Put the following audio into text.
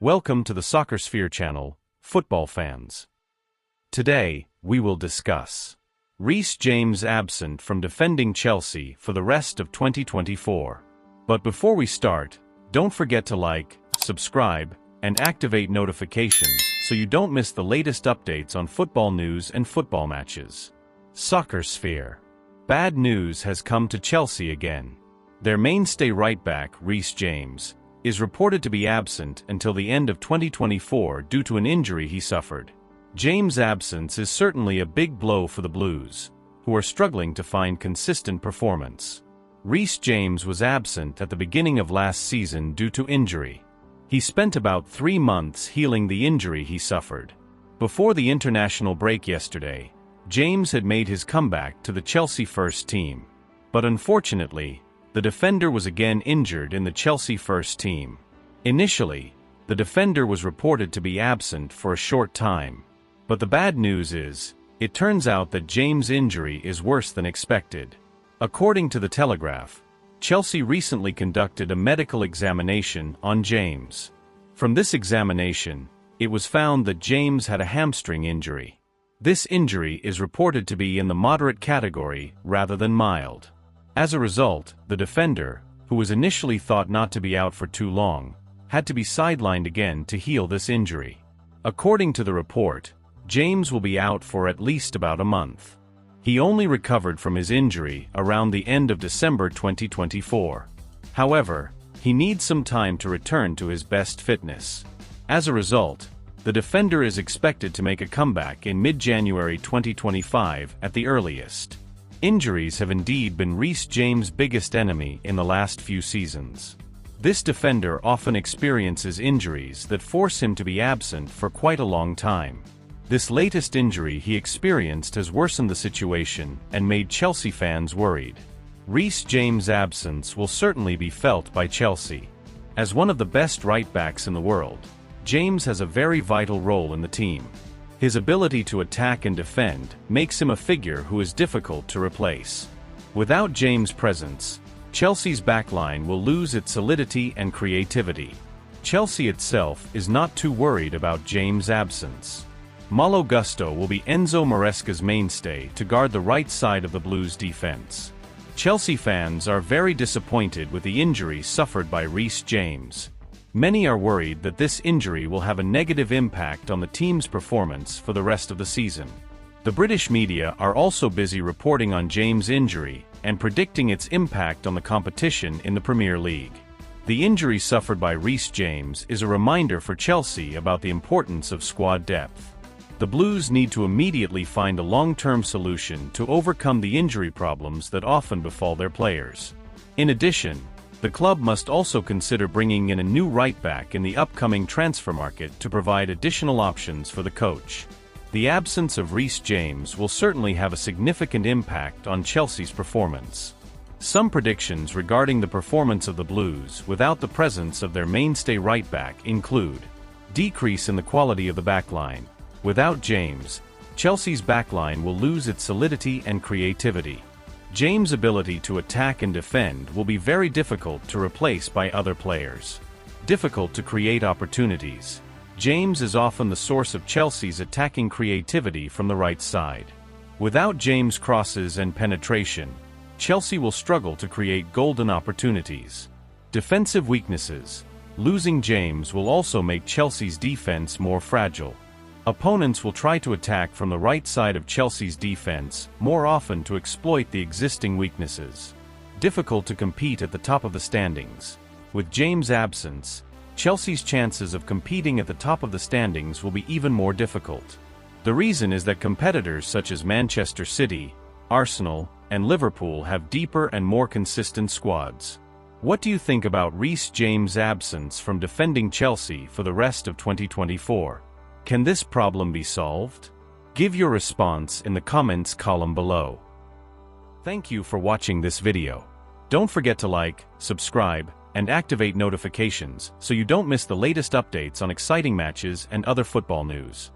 Welcome to the Soccer Sphere channel, football fans. Today, we will discuss Reece James absent from defending Chelsea for the rest of 2024. But before we start, don't forget to like, subscribe, and activate notifications so you don't miss the latest updates on football news and football matches. Soccer Sphere. Bad news has come to Chelsea again. Their mainstay right-back, Reece James, is reported to be absent until the end of 2024 due to an injury he suffered. James' absence is certainly a big blow for the Blues, who are struggling to find consistent performance. Reece James was absent at the beginning of last season due to injury. He spent about 3 months healing the injury he suffered. Before the international break yesterday, James had made his comeback to the Chelsea first team. But unfortunately, the defender was again injured in the Chelsea first team. Initially, the defender was reported to be absent for a short time. But the bad news is, it turns out that James' injury is worse than expected. According to the Telegraph, Chelsea recently conducted a medical examination on James. From this examination, it was found that James had a hamstring injury. This injury is reported to be in the moderate category rather than mild. As a result, the defender, who was initially thought not to be out for too long, had to be sidelined again to heal this injury. According to the report, James will be out for at least about a month. He only recovered from his injury around the end of December 2024. However, he needs some time to return to his best fitness. As a result, the defender is expected to make a comeback in mid-January 2025 at the earliest. Injuries have indeed been Reece James' biggest enemy in the last few seasons. This defender often experiences injuries that force him to be absent for quite a long time. This latest injury he experienced has worsened the situation and made Chelsea fans worried. Reece James' absence will certainly be felt by Chelsea. As one of the best right-backs in the world, James has a very vital role in the team. His ability to attack and defend makes him a figure who is difficult to replace. Without James' presence, Chelsea's backline will lose its solidity and creativity. Chelsea itself is not too worried about James' absence. Malo Gusto will be Enzo Maresca's mainstay to guard the right side of the Blues' defense. Chelsea fans are very disappointed with the injury suffered by Reece James. Many are worried that this injury will have a negative impact on the team's performance for the rest of the season. The British media are also busy reporting on James' injury and predicting its impact on the competition in the Premier League. The injury suffered by Reece James is a reminder for Chelsea about the importance of squad depth. The Blues need to immediately find a long-term solution to overcome the injury problems that often befall their players. In addition, the club must also consider bringing in a new right-back in the upcoming transfer market to provide additional options for the coach. The absence of Reece James will certainly have a significant impact on Chelsea's performance. Some predictions regarding the performance of the Blues without the presence of their mainstay right-back include: decrease in the quality of the backline. Without James, Chelsea's backline will lose its solidity and creativity. James' ability to attack and defend will be very difficult to replace by other players. Difficult to create opportunities. James is often the source of Chelsea's attacking creativity from the right side. Without James' crosses and penetration, Chelsea will struggle to create golden opportunities. Defensive weaknesses. Losing James will also make Chelsea's defense more fragile. Opponents will try to attack from the right side of Chelsea's defense more often to exploit the existing weaknesses. Difficult to compete at the top of the standings. With James' absence, Chelsea's chances of competing at the top of the standings will be even more difficult. The reason is that competitors such as Manchester City, Arsenal, and Liverpool have deeper and more consistent squads. What do you think about Reece James' absence from defending Chelsea for the rest of 2024? Can this problem be solved? Give your response in the comments column below. Thank you for watching this video. Don't forget to like, subscribe, and activate notifications so you don't miss the latest updates on exciting matches and other football news.